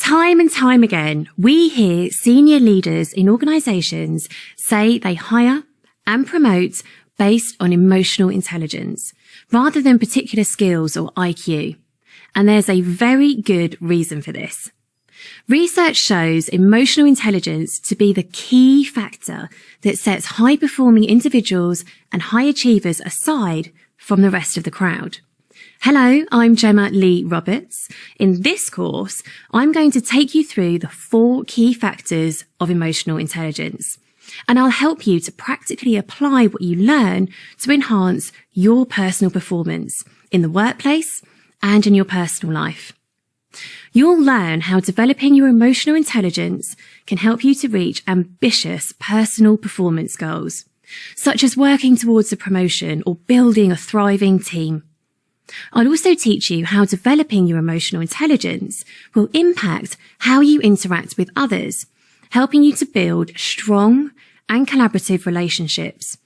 Time and time again, we hear senior leaders in organisations say they hire and promote based on emotional intelligence rather than particular skills or IQ. And there's a very good reason for this. Research shows emotional intelligence to be the key factor that sets high-performing individuals and high achievers aside from the rest of the crowd. Hello, I'm Gemma Lee Roberts. In this course, I'm going to take you through the 4 key factors of emotional intelligence, and I'll help you to practically apply what you learn to enhance your personal performance in the workplace and in your personal life. You'll learn how developing your emotional intelligence can help you to reach ambitious personal performance goals, such as working towards a promotion or building a thriving team. I'll also teach you how developing your emotional intelligence will impact how you interact with others, helping you to build strong and collaborative relationships.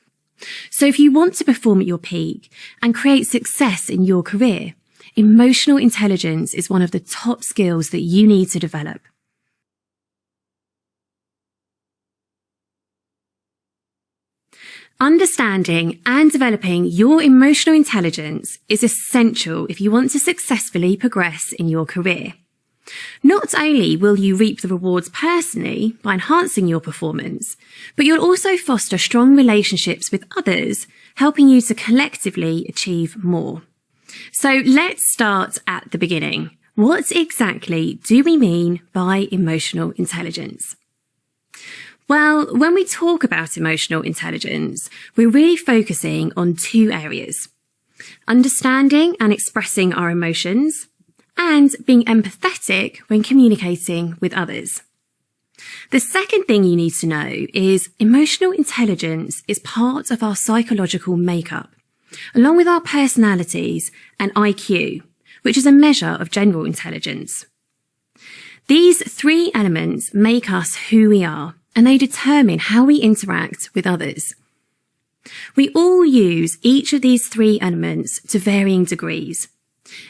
So if you want to perform at your peak and create success in your career, emotional intelligence is one of the top skills that you need to develop. Understanding and developing your emotional intelligence is essential if you want to successfully progress in your career. Not only will you reap the rewards personally by enhancing your performance, but you'll also foster strong relationships with others, helping you to collectively achieve more. So let's start at the beginning. What exactly do we mean by emotional intelligence? Well, when we talk about emotional intelligence, we're really focusing on 2 areas: understanding and expressing our emotions, and being empathetic when communicating with others. The second thing you need to know is emotional intelligence is part of our psychological makeup, along with our personalities and IQ, which is a measure of general intelligence. These 3 elements make us who we are, and they determine how we interact with others. We all use each of these 3 elements to varying degrees,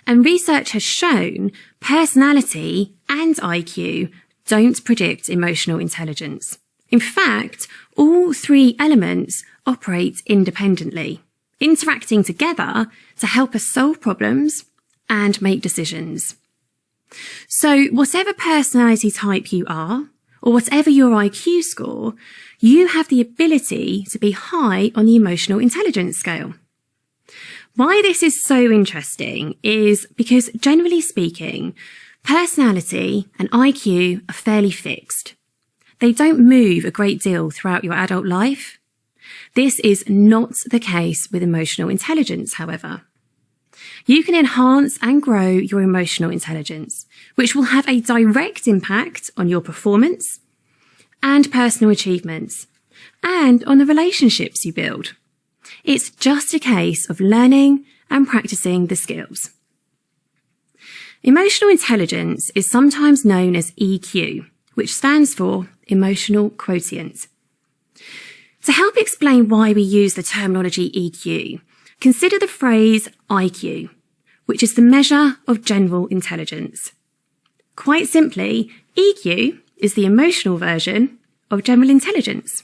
and research has shown personality and IQ don't predict emotional intelligence. In fact, all 3 elements operate independently, interacting together to help us solve problems and make decisions. So whatever personality type you are, or whatever your IQ score, you have the ability to be high on the emotional intelligence scale. Why this is so interesting is because, generally speaking, personality and IQ are fairly fixed. They don't move a great deal throughout your adult life. This is not the case with emotional intelligence, however. You can enhance and grow your emotional intelligence, which will have a direct impact on your performance and personal achievements, and on the relationships you build. It's just a case of learning and practicing the skills. Emotional intelligence is sometimes known as EQ, which stands for Emotional Quotient. To help explain why we use the terminology EQ, consider the phrase IQ, which is the measure of general intelligence. Quite simply, EQ is the emotional version of general intelligence.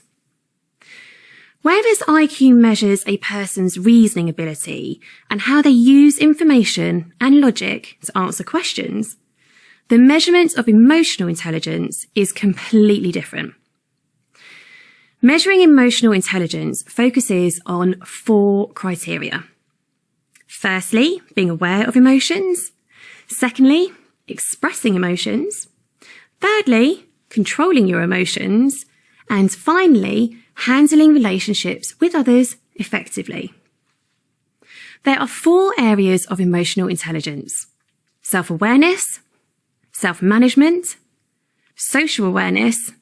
Whereas IQ measures a person's reasoning ability and how they use information and logic to answer questions, the measurement of emotional intelligence is completely different. Measuring emotional intelligence focuses on 4 criteria. Firstly, being aware of emotions. Secondly, expressing emotions. Thirdly, controlling your emotions. And finally, handling relationships with others effectively. There are 4 areas of emotional intelligence: self-awareness, self-management, social awareness,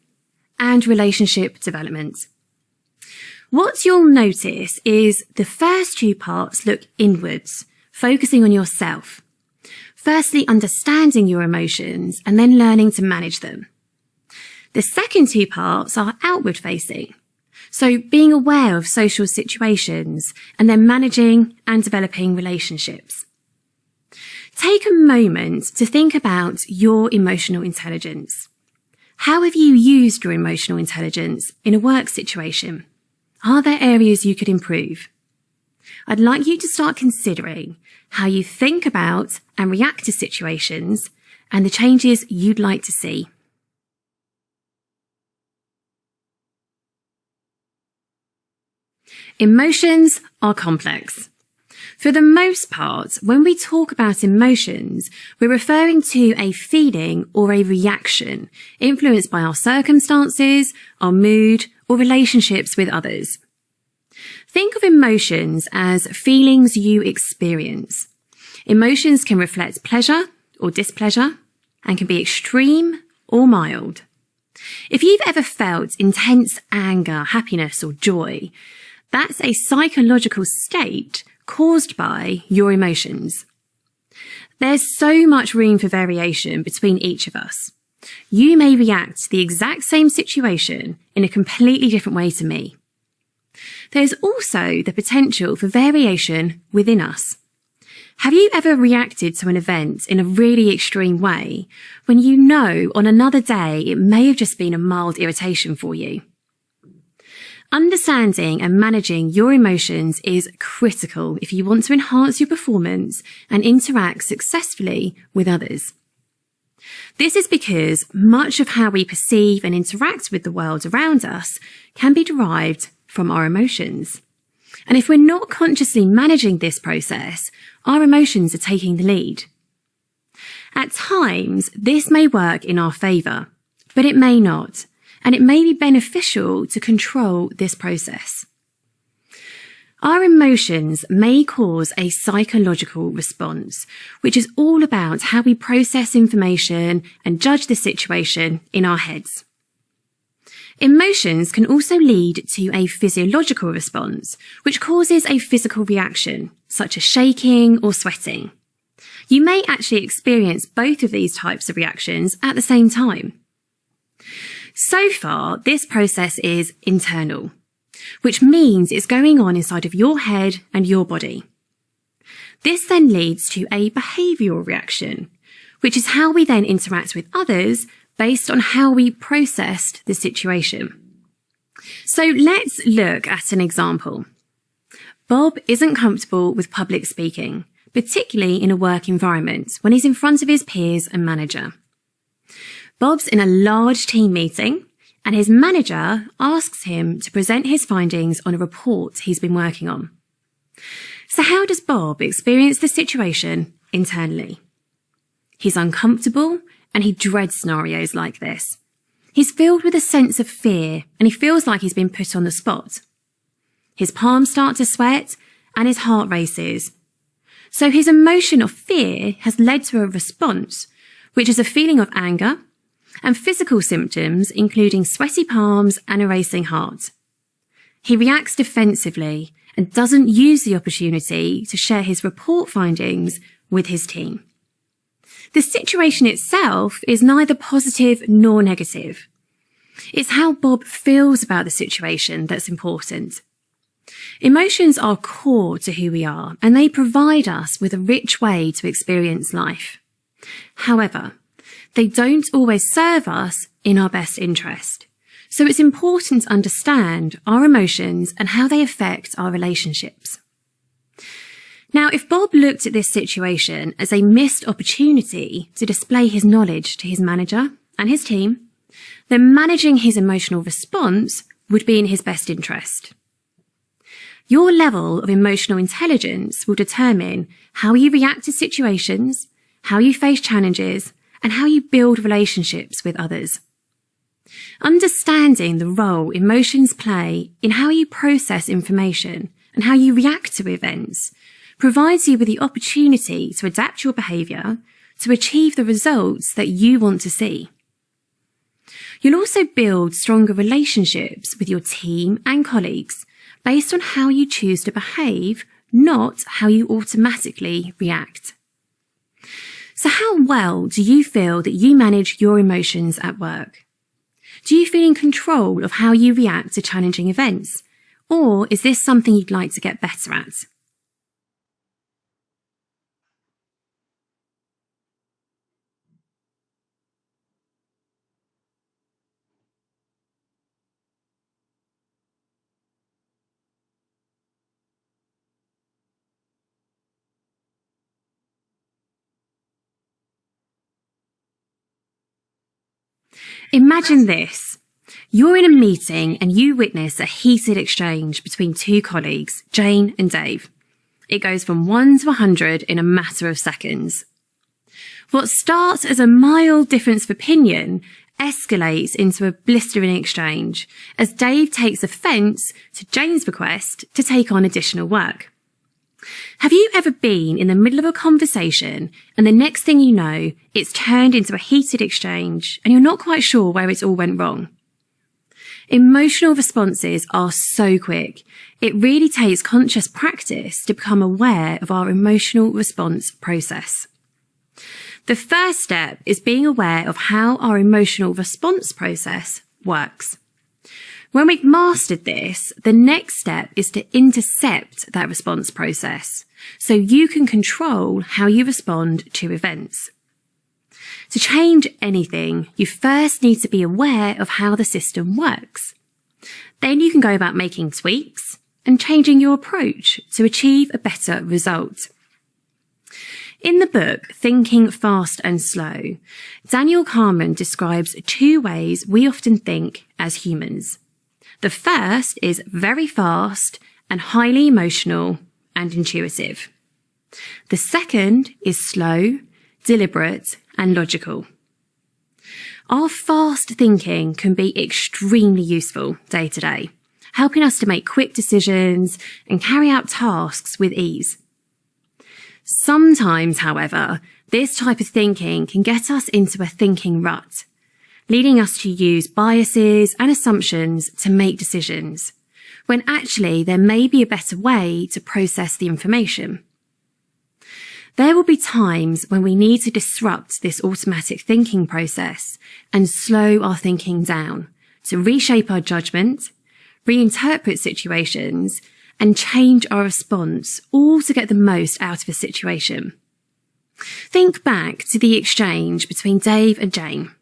and relationship development. What you'll notice is the first 2 parts look inwards, focusing on yourself. Firstly, understanding your emotions and then learning to manage them. The second 2 parts are outward facing, so being aware of social situations and then managing and developing relationships. Take a moment to think about your emotional intelligence. How have you used your emotional intelligence in a work situation? Are there areas you could improve? I'd like you to start considering how you think about and react to situations and the changes you'd like to see. Emotions are complex. For the most part, when we talk about emotions, we're referring to a feeling or a reaction influenced by our circumstances, our mood, or relationships with others. Think of emotions as feelings you experience. Emotions can reflect pleasure or displeasure and can be extreme or mild. If you've ever felt intense anger, happiness, or joy, that's a psychological state caused by your emotions. There's so much room for variation between each of us. You may react to the exact same situation in a completely different way to me. There's also the potential for variation within us. Have you ever reacted to an event in a really extreme way when you know on another day it may have just been a mild irritation for you? Understanding and managing your emotions is critical if you want to enhance your performance and interact successfully with others. This is because much of how we perceive and interact with the world around us can be derived from our emotions. And if we're not consciously managing this process, our emotions are taking the lead. At times, this may work in our favour, but it may not. And it may be beneficial to control this process. Our emotions may cause a psychological response, which is all about how we process information and judge the situation in our heads. Emotions can also lead to a physiological response, which causes a physical reaction, such as shaking or sweating. You may actually experience both of these types of reactions at the same time. So far, this process is internal, which means it's going on inside of your head and your body. This then leads to a behavioural reaction, which is how we then interact with others based on how we processed the situation. So let's look at an example. Bob isn't comfortable with public speaking, particularly in a work environment when he's in front of his peers and manager. Bob's in a large team meeting and his manager asks him to present his findings on a report he's been working on. So how does Bob experience the situation internally? He's uncomfortable and he dreads scenarios like this. He's filled with a sense of fear and he feels like he's been put on the spot. His palms start to sweat and his heart races. So his emotion of fear has led to a response, which is a feeling of anger, and physical symptoms including sweaty palms and a racing heart. He reacts defensively and doesn't use the opportunity to share his report findings with his team. The situation itself is neither positive nor negative. It's how Bob feels about the situation that's important. Emotions are core to who we are, and they provide us with a rich way to experience life. However, they don't always serve us in our best interest. So it's important to understand our emotions and how they affect our relationships. Now, if Bob looked at this situation as a missed opportunity to display his knowledge to his manager and his team, then managing his emotional response would be in his best interest. Your level of emotional intelligence will determine how you react to situations, how you face challenges, and how you build relationships with others. Understanding the role emotions play in how you process information and how you react to events provides you with the opportunity to adapt your behaviour to achieve the results that you want to see. You'll also build stronger relationships with your team and colleagues based on how you choose to behave, not how you automatically react. So how well do you feel that you manage your emotions at work? Do you feel in control of how you react to challenging events? Or is this something you'd like to get better at? Imagine this. You're in a meeting and you witness a heated exchange between two colleagues, Jane and Dave. It goes from 1 to 100 in a matter of seconds. What starts as a mild difference of opinion escalates into a blistering exchange as Dave takes offence to Jane's request to take on additional work. Have you ever been in the middle of a conversation and the next thing you know, it's turned into a heated exchange and you're not quite sure where it all went wrong? Emotional responses are so quick. It really takes conscious practice to become aware of our emotional response process. The first step is being aware of how our emotional response process works. When we've mastered this, the next step is to intercept that response process so you can control how you respond to events. To change anything, you first need to be aware of how the system works. Then you can go about making tweaks and changing your approach to achieve a better result. In the book, Thinking Fast and Slow, Daniel Kahneman describes two ways we often think as humans. The first is very fast and highly emotional and intuitive. The second is slow, deliberate, and logical. Our fast thinking can be extremely useful day to day, helping us to make quick decisions and carry out tasks with ease. Sometimes, however, this type of thinking can get us into a thinking rut, leading us to use biases and assumptions to make decisions, when actually there may be a better way to process the information. There will be times when we need to disrupt this automatic thinking process and slow our thinking down to reshape our judgment, reinterpret situations, and change our response, all to get the most out of a situation. Think back to the exchange between Dave and Jane.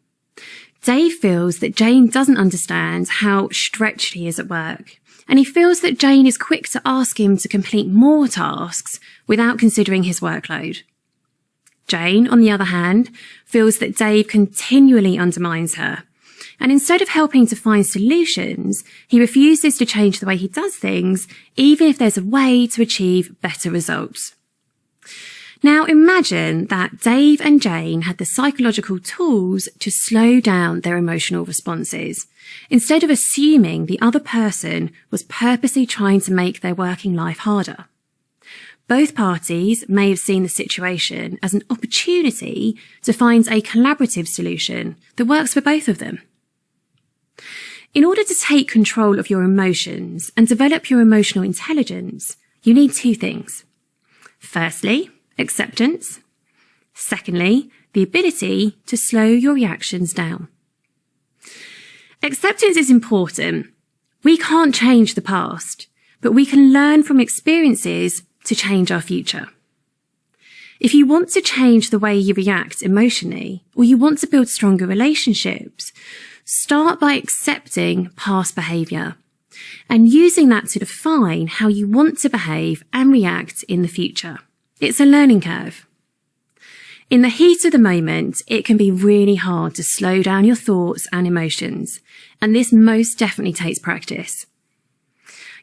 Dave feels that Jane doesn't understand how stretched he is at work, and he feels that Jane is quick to ask him to complete more tasks without considering his workload. Jane, on the other hand, feels that Dave continually undermines her, and instead of helping to find solutions, he refuses to change the way he does things, even if there's a way to achieve better results. Now imagine that Dave and Jane had the psychological tools to slow down their emotional responses, instead of assuming the other person was purposely trying to make their working life harder. Both parties may have seen the situation as an opportunity to find a collaborative solution that works for both of them. In order to take control of your emotions and develop your emotional intelligence, you need two things. Firstly, acceptance. Secondly, the ability to slow your reactions down. Acceptance is important. We can't change the past, but we can learn from experiences to change our future. If you want to change the way you react emotionally, or you want to build stronger relationships, start by accepting past behaviour and using that to define how you want to behave and react in the future. It's a learning curve. In the heat of the moment, it can be really hard to slow down your thoughts and emotions, and this most definitely takes practice.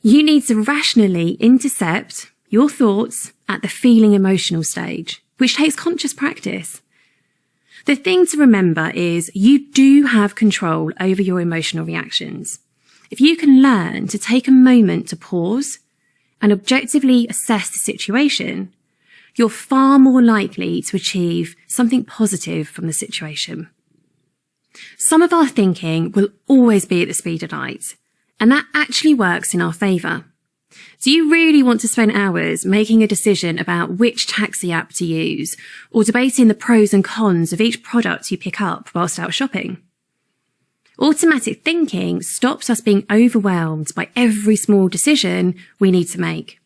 You need to rationally intercept your thoughts at the feeling emotional stage, which takes conscious practice. The thing to remember is you do have control over your emotional reactions. If you can learn to take a moment to pause and objectively assess the situation, you're far more likely to achieve something positive from the situation. Some of our thinking will always be at the speed of light, and that actually works in our favour. Do you really want to spend hours making a decision about which taxi app to use, or debating the pros and cons of each product you pick up whilst out shopping? Automatic thinking stops us being overwhelmed by every small decision we need to make.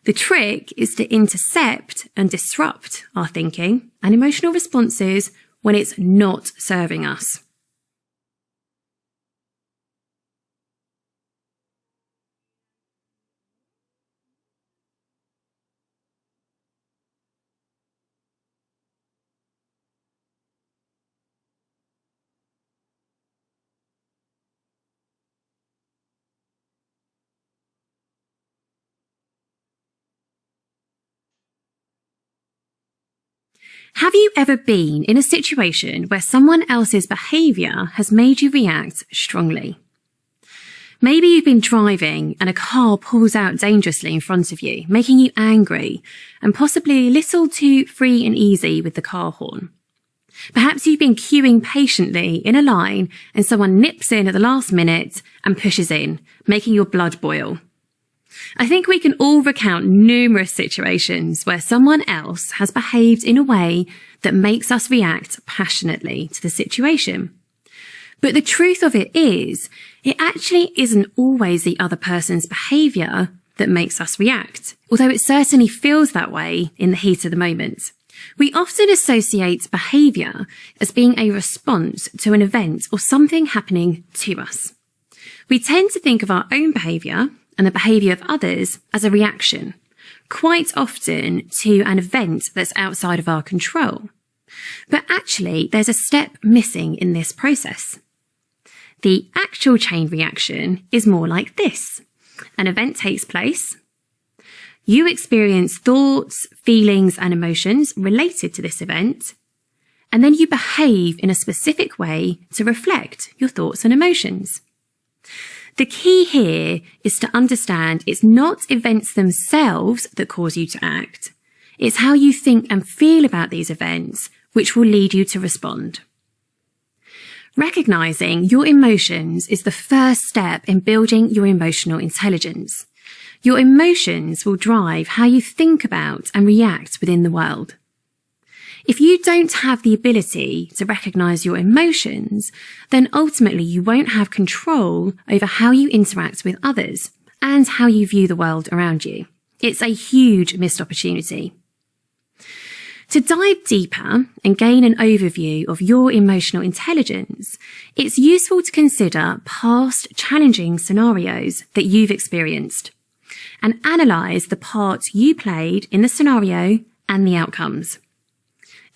The trick is to intercept and disrupt our thinking and emotional responses when it's not serving us. Have you ever been in a situation where someone else's behaviour has made you react strongly? Maybe you've been driving and a car pulls out dangerously in front of you, making you angry and possibly a little too free and easy with the car horn. Perhaps you've been queuing patiently in a line and someone nips in at the last minute and pushes in, making your blood boil. I think we can all recount numerous situations where someone else has behaved in a way that makes us react passionately to the situation. But the truth of it is, it actually isn't always the other person's behaviour that makes us react, although it certainly feels that way in the heat of the moment. We often associate behaviour as being a response to an event or something happening to us. We tend to think of our own behaviour and the behaviour of others as a reaction, quite often to an event that's outside of our control. But actually, there's a step missing in this process. The actual chain reaction is more like this. An event takes place. You experience thoughts, feelings, and emotions related to this event, and then you behave in a specific way to reflect your thoughts and emotions. The key here is to understand it's not events themselves that cause you to act. It's how you think and feel about these events which will lead you to respond. Recognizing your emotions is the first step in building your emotional intelligence. Your emotions will drive how you think about and react within the world. If you don't have the ability to recognize your emotions, then ultimately you won't have control over how you interact with others and how you view the world around you. It's a huge missed opportunity. To dive deeper and gain an overview of your emotional intelligence, it's useful to consider past challenging scenarios that you've experienced and analyse the part you played in the scenario and the outcomes.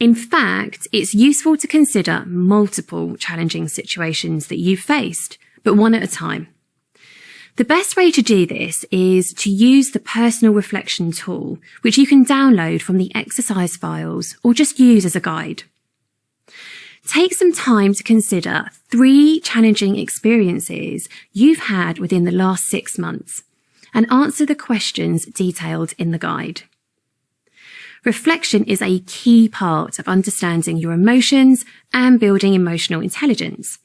In fact, it's useful to consider multiple challenging situations that you've faced, but one at a time. The best way to do this is to use the personal reflection tool, which you can download from the exercise files or just use as a guide. Take some time to consider 3 challenging experiences you've had within the last 6 months and answer the questions detailed in the guide. Reflection is a key part of understanding your emotions and building emotional intelligence.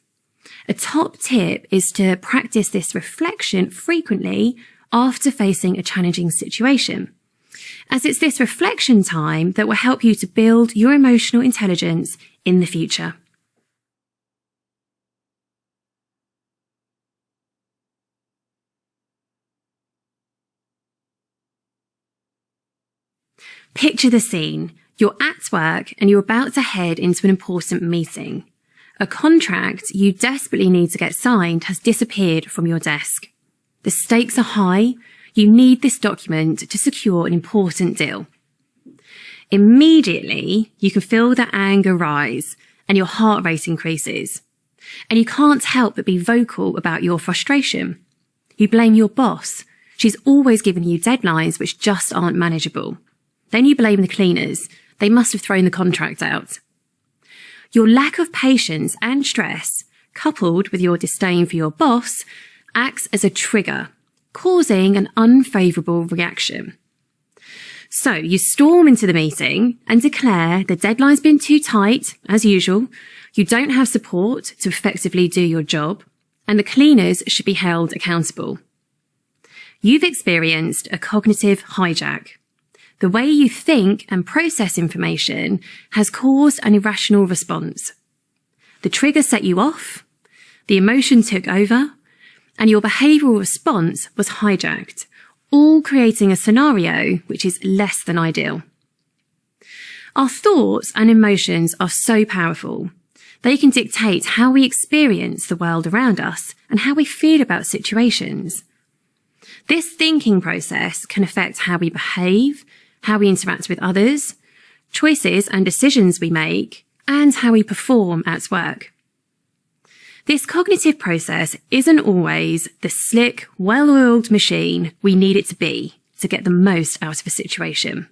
A top tip is to practice this reflection frequently after facing a challenging situation, as it's this reflection time that will help you to build your emotional intelligence in the future. Picture the scene. You're at work and you're about to head into an important meeting. A contract you desperately need to get signed has disappeared from your desk. The stakes are high. You need this document to secure an important deal. Immediately, you can feel the anger rise and your heart rate increases. And you can't help but be vocal about your frustration. You blame your boss. She's always given you deadlines which just aren't manageable. Then you blame the cleaners. They must have thrown the contract out. Your lack of patience and stress, coupled with your disdain for your boss, acts as a trigger, causing an unfavourable reaction. So you storm into the meeting and declare the deadline's been too tight, as usual, you don't have support to effectively do your job, and the cleaners should be held accountable. You've experienced a cognitive hijack. The way you think and process information has caused an irrational response. The trigger set you off, the emotion took over, and your behavioural response was hijacked, all creating a scenario which is less than ideal. Our thoughts and emotions are so powerful. They can dictate how we experience the world around us and how we feel about situations. This thinking process can affect how we behave, how we interact with others, choices and decisions we make, and how we perform at work. This cognitive process isn't always the slick, well-oiled machine we need it to be to get the most out of a situation.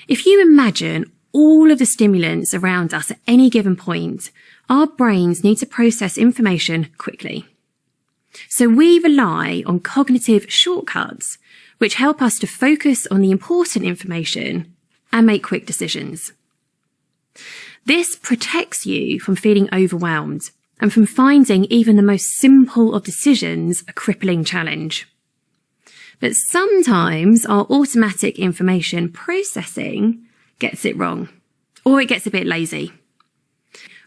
If you imagine all of the stimulants around us at any given point, our brains need to process information quickly. So we rely on cognitive shortcuts, which help us to focus on the important information and make quick decisions. This protects you from feeling overwhelmed and from finding even the most simple of decisions a crippling challenge. But sometimes our automatic information processing gets it wrong, or it gets a bit lazy.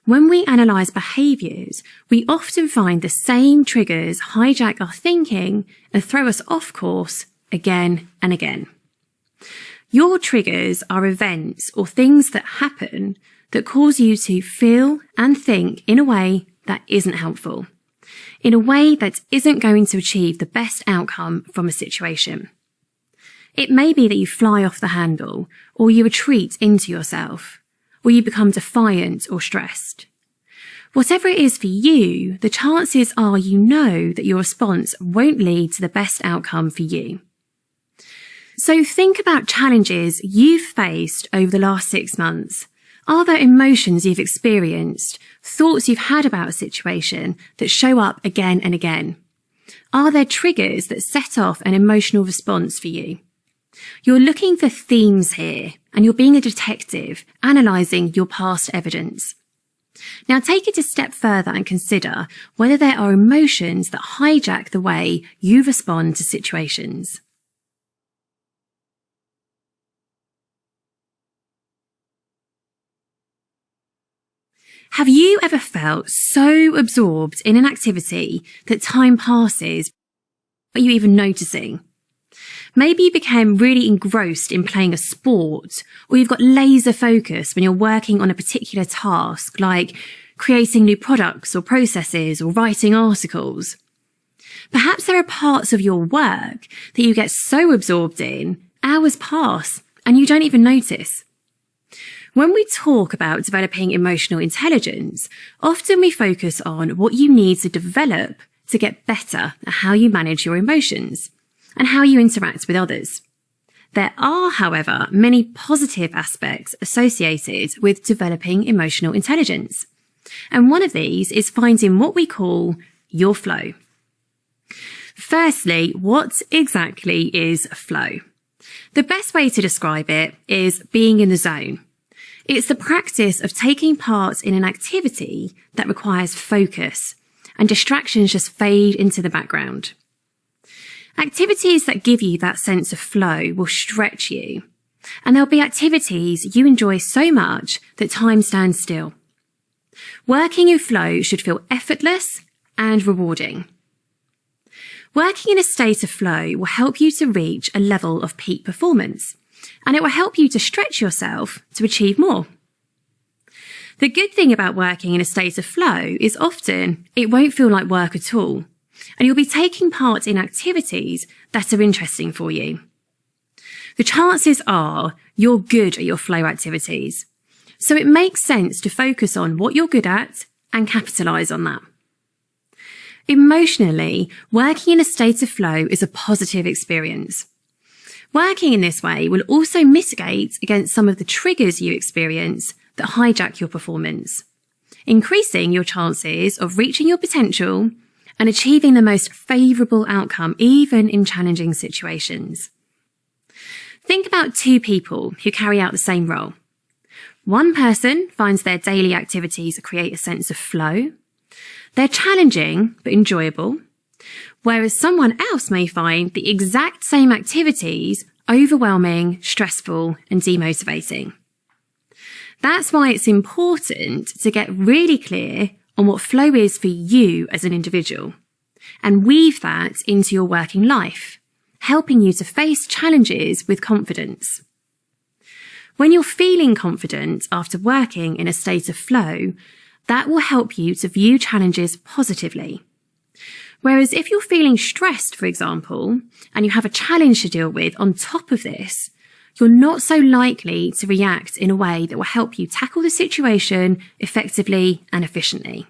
When we analyse behaviours, we often find the same triggers hijack our thinking and throw us off course again and again. Your triggers are events or things that happen that cause you to feel and think in a way that isn't helpful, in a way that isn't going to achieve the best outcome from a situation. It may be that you fly off the handle, or you retreat into yourself, or you become defiant or stressed. Whatever it is for you, the chances are you know that your response won't lead to the best outcome for you. So think about challenges you've faced over the last 6 months. Are there emotions you've experienced, thoughts you've had about a situation that show up again and again? Are there triggers that set off an emotional response for you? You're looking for themes here, and you're being a detective, analysing your past evidence. Now take it a step further and consider whether there are emotions that hijack the way you respond to situations. Have you ever felt so absorbed in an activity that time passes without you even noticing? Maybe you became really engrossed in playing a sport, or you've got laser focus when you're working on a particular task, like creating new products or processes or writing articles. Perhaps there are parts of your work that you get so absorbed in, hours pass and you don't even notice. When we talk about developing emotional intelligence, often we focus on what you need to develop to get better at how you manage your emotions and how you interact with others. There are, however, many positive aspects associated with developing emotional intelligence. And one of these is finding what we call your flow. Firstly, what exactly is flow? The best way to describe it is being in the zone. It's the practice of taking part in an activity that requires focus, and distractions just fade into the background. Activities that give you that sense of flow will stretch you, and there'll be activities you enjoy so much that time stands still. Working in flow should feel effortless and rewarding. Working in a state of flow will help you to reach a level of peak performance, and it will help you to stretch yourself to achieve more. The good thing about working in a state of flow is often it won't feel like work at all, and you'll be taking part in activities that are interesting for you. The chances are you're good at your flow activities, so it makes sense to focus on what you're good at and capitalise on that. Emotionally, working in a state of flow is a positive experience. Working in this way will also mitigate against some of the triggers you experience that hijack your performance, increasing your chances of reaching your potential and achieving the most favourable outcome even in challenging situations. Think about 2 people who carry out the same role. One person finds their daily activities create a sense of flow. They're challenging but enjoyable, whereas someone else may find the exact same activities overwhelming, stressful, and demotivating. That's why it's important to get really clear on what flow is for you as an individual and weave that into your working life, helping you to face challenges with confidence. When you're feeling confident after working in a state of flow, that will help you to view challenges positively. Whereas if you're feeling stressed, for example, and you have a challenge to deal with on top of this, you're not so likely to react in a way that will help you tackle the situation effectively and efficiently.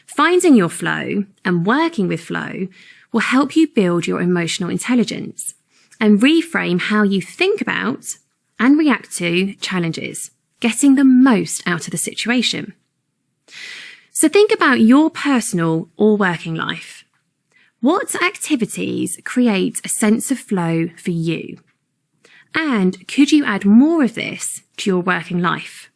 Finding your flow and working with flow will help you build your emotional intelligence and reframe how you think about and react to challenges, getting the most out of the situation. So think about your personal or working life. What activities create a sense of flow for you? And could you add more of this to your working life?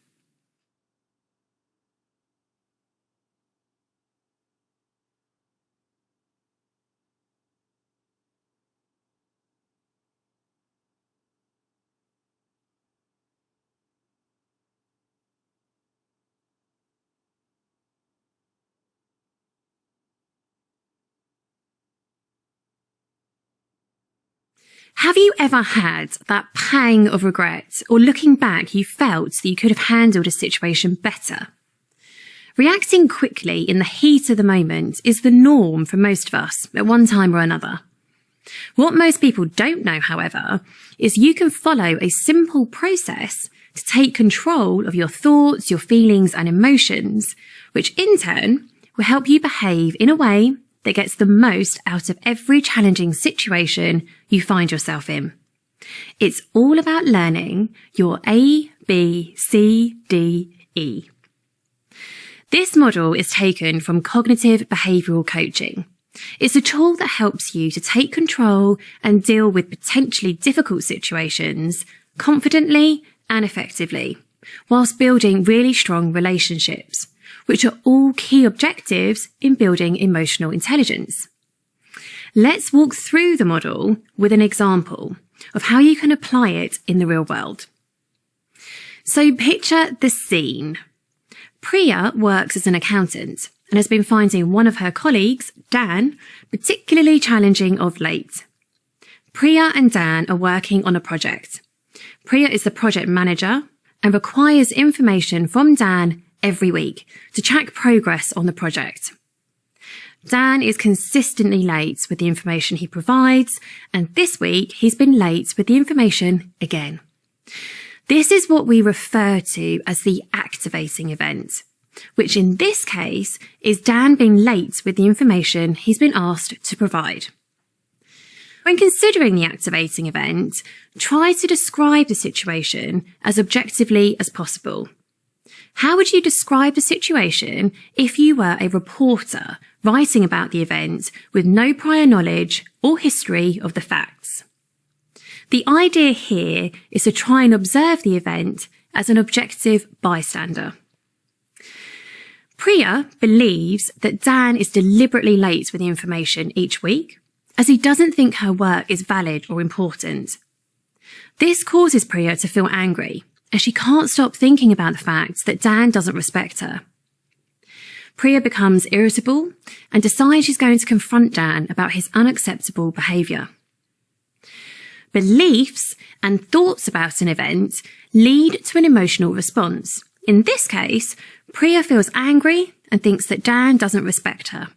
Have you ever had that pang of regret, or looking back you felt that you could have handled a situation better? Reacting quickly in the heat of the moment is the norm for most of us at one time or another. What most people don't know, however, is you can follow a simple process to take control of your thoughts, your feelings and emotions, which in turn will help you behave in a way that gets the most out of every challenging situation you find yourself in. It's all about learning your A, B, C, D, E. This model is taken from cognitive behavioural coaching. It's a tool that helps you to take control and deal with potentially difficult situations confidently and effectively, whilst building really strong relationships, which are all key objectives in building emotional intelligence. Let's walk through the model with an example of how you can apply it in the real world. So picture the scene. Priya works as an accountant and has been finding one of her colleagues, Dan, particularly challenging of late. Priya and Dan are working on a project. Priya is the project manager and requires information from Dan every week to track progress on the project. Dan is consistently late with the information he provides, and this week he's been late with the information again. This is what we refer to as the activating event, which in this case is Dan being late with the information he's been asked to provide. When considering the activating event, try to describe the situation as objectively as possible. How would you describe the situation if you were a reporter writing about the event with no prior knowledge or history of the facts? The idea here is to try and observe the event as an objective bystander. Priya believes that Dan is deliberately late with the information each week, as he doesn't think her work is valid or important. This causes Priya to feel angry, as she can't stop thinking about the fact that Dan doesn't respect her. Priya becomes irritable and decides she's going to confront Dan about his unacceptable behaviour. Beliefs and thoughts about an event lead to an emotional response. In this case, Priya feels angry and thinks that Dan doesn't respect her.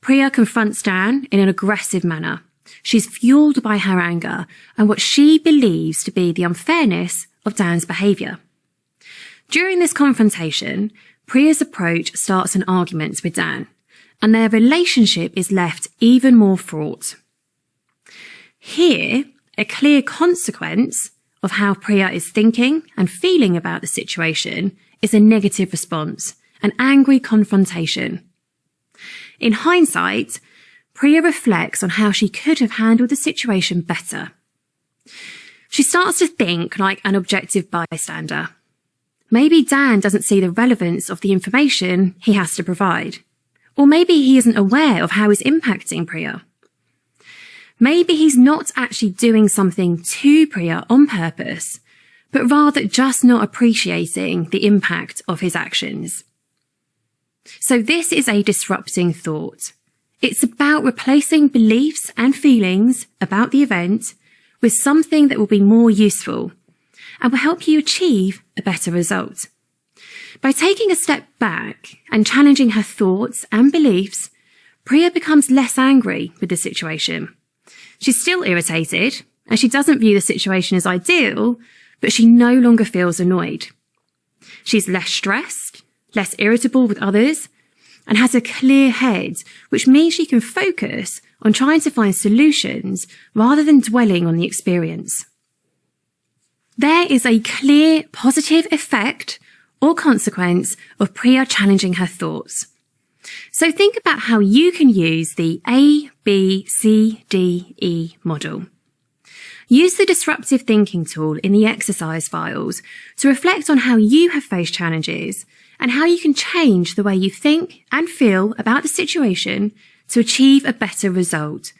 Priya confronts Dan in an aggressive manner. She's fueled by her anger and what she believes to be the unfairness of Dan's behaviour. During this confrontation, Priya's approach starts an argument with Dan, and their relationship is left even more fraught. Here, a clear consequence of how Priya is thinking and feeling about the situation is a negative response, an angry confrontation. In hindsight, Priya reflects on how she could have handled the situation better. She starts to think like an objective bystander. Maybe Dan doesn't see the relevance of the information he has to provide. Or maybe he isn't aware of how it's impacting Priya. Maybe he's not actually doing something to Priya on purpose, but rather just not appreciating the impact of his actions. So this is a disrupting thought. It's about replacing beliefs and feelings about the event with something that will be more useful and will help you achieve a better result. By taking a step back and challenging her thoughts and beliefs, Priya becomes less angry with the situation. She's still irritated and she doesn't view the situation as ideal, but she no longer feels annoyed. She's less stressed, less irritable with others, and has a clear head, which means she can focus on trying to find solutions rather than dwelling on the experience. There is a clear positive effect or consequence of Priya challenging her thoughts. So think about how you can use the A, B, C, D, E model. Use the disruptive thinking tool in the exercise files to reflect on how you have faced challenges and how you can change the way you think and feel about the situation to achieve a better result,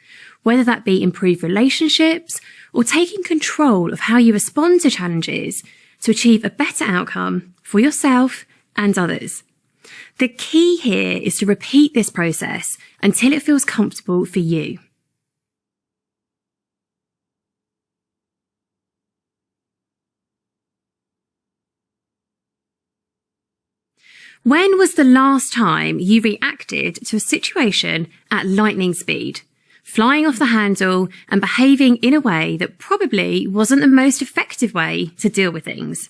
whether that be improved relationships or taking control of how you respond to challenges to achieve a better outcome for yourself and others. The key here is to repeat this process until it feels comfortable for you. When was the last time you reacted to a situation at lightning speed, flying off the handle and behaving in a way that probably wasn't the most effective way to deal with things?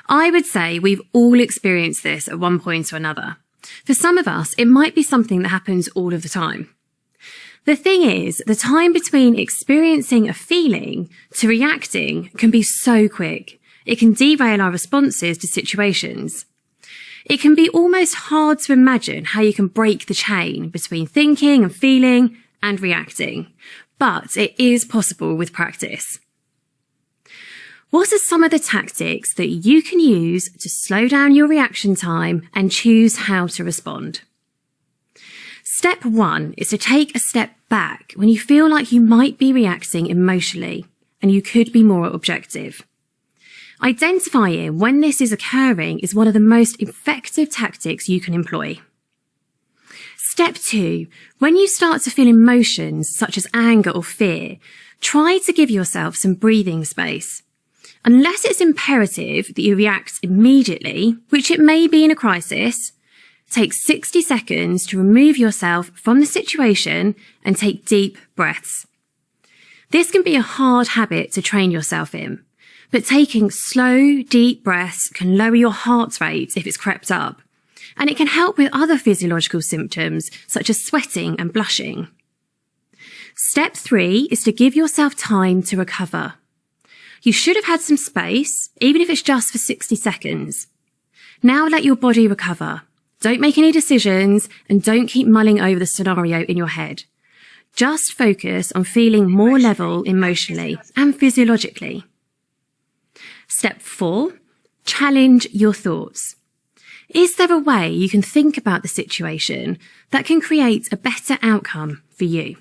I would say we've all experienced this at one point or another. For some of us, it might be something that happens all of the time. The thing is, the time between experiencing a feeling to reacting can be so quick. It can derail our responses to situations. It can be almost hard to imagine how you can break the chain between thinking and feeling and reacting, but it is possible with practice. What are some of the tactics that you can use to slow down your reaction time and choose how to respond? Step 1 is to take a step back when you feel like you might be reacting emotionally and you could be more objective. Identifying when this is occurring is one of the most effective tactics you can employ. Step 2, when you start to feel emotions such as anger or fear, try to give yourself some breathing space. Unless it's imperative that you react immediately, which it may be in a crisis, take 60 seconds to remove yourself from the situation and take deep breaths. This can be a hard habit to train yourself in, but taking slow, deep breaths can lower your heart rate if it's crept up, and it can help with other physiological symptoms such as sweating and blushing. Step 3 is to give yourself time to recover. You should have had some space, even if it's just for 60 seconds. Now let your body recover. Don't make any decisions and don't keep mulling over the scenario in your head. Just focus on feeling more level emotionally and physiologically. Step 4, challenge your thoughts. Is there a way you can think about the situation that can create a better outcome for you?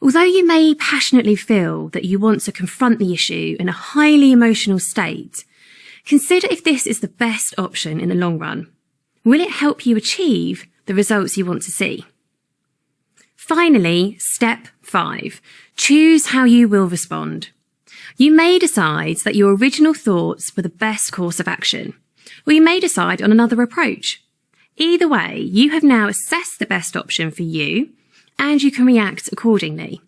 Although you may passionately feel that you want to confront the issue in a highly emotional state, consider if this is the best option in the long run. Will it help you achieve the results you want to see? Finally, step 5, choose how you will respond. You may decide that your original thoughts were the best course of action, or you may decide on another approach. Either way, you have now assessed the best option for you, and you can react accordingly.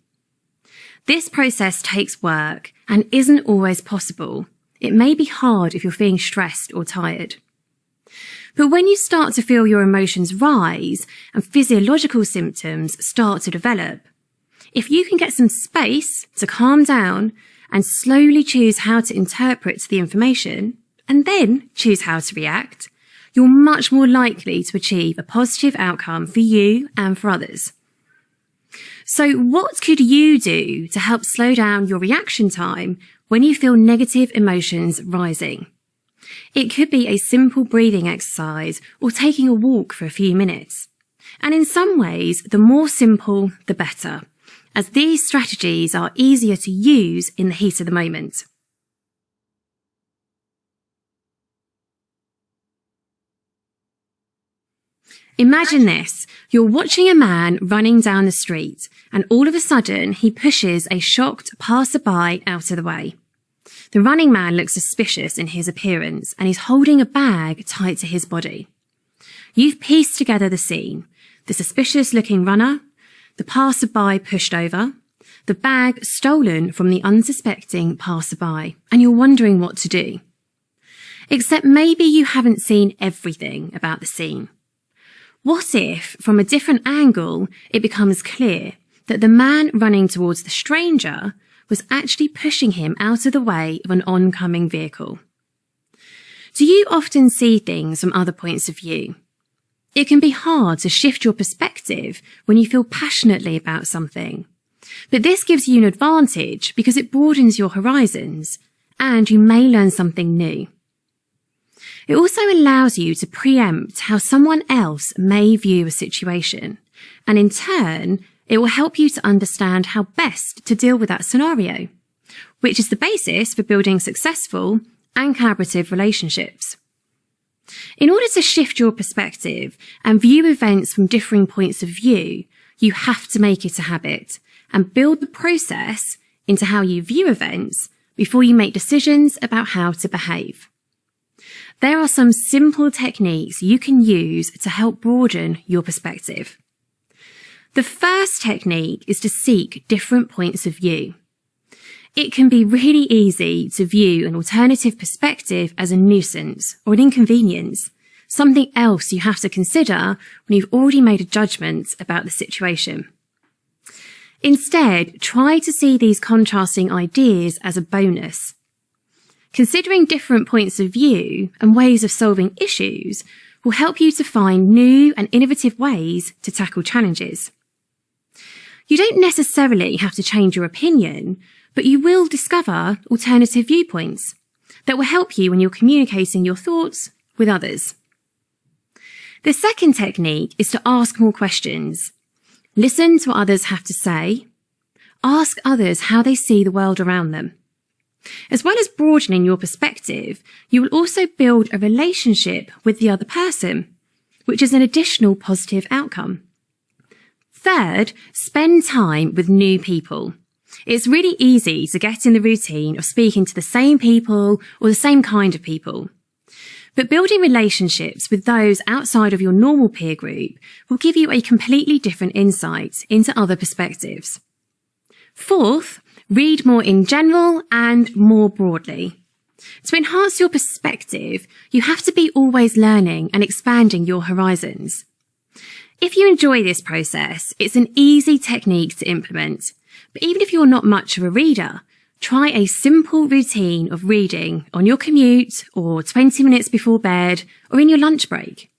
This process takes work and isn't always possible. It may be hard if you're feeling stressed or tired. But when you start to feel your emotions rise and physiological symptoms start to develop, if you can get some space to calm down and slowly choose how to interpret the information, and then choose how to react, you're much more likely to achieve a positive outcome for you and for others. So what could you do to help slow down your reaction time when you feel negative emotions rising? It could be a simple breathing exercise or taking a walk for a few minutes. And in some ways, the more simple, the better, as these strategies are easier to use in the heat of the moment. Imagine this. You're watching a man running down the street, and all of a sudden he pushes a shocked passerby out of the way. The running man looks suspicious in his appearance, and he's holding a bag tight to his body. You've pieced together the scene. The suspicious-looking runner, the passerby pushed over, the bag stolen from the unsuspecting passerby, and you're wondering what to do. Except maybe you haven't seen everything about the scene. What if, from a different angle, it becomes clear that the man running towards the stranger was actually pushing him out of the way of an oncoming vehicle. Do you often see things from other points of view? It can be hard to shift your perspective when you feel passionately about something. But this gives you an advantage because it broadens your horizons and you may learn something new. It also allows you to preempt how someone else may view a situation, and in turn, it will help you to understand how best to deal with that scenario, which is the basis for building successful and collaborative relationships. In order to shift your perspective and view events from differing points of view, you have to make it a habit and build the process into how you view events before you make decisions about how to behave. There are some simple techniques you can use to help broaden your perspective. The first technique is to seek different points of view. It can be really easy to view an alternative perspective as a nuisance or an inconvenience, something else you have to consider when you've already made a judgment about the situation. Instead, try to see these contrasting ideas as a bonus. Considering different points of view and ways of solving issues will help you to find new and innovative ways to tackle challenges. You don't necessarily have to change your opinion, but you will discover alternative viewpoints that will help you when you're communicating your thoughts with others. The second technique is to ask more questions. Listen to what others have to say. Ask others how they see the world around them. As well as broadening your perspective, you will also build a relationship with the other person, which is an additional positive outcome. Third, spend time with new people. It's really easy to get in the routine of speaking to the same people or the same kind of people. But building relationships with those outside of your normal peer group will give you a completely different insight into other perspectives. Fourth, read more in general and more broadly. To enhance your perspective, you have to be always learning and expanding your horizons. If you enjoy this process, it's an easy technique to implement. But even if you're not much of a reader, try a simple routine of reading on your commute or 20 minutes before bed or in your lunch break.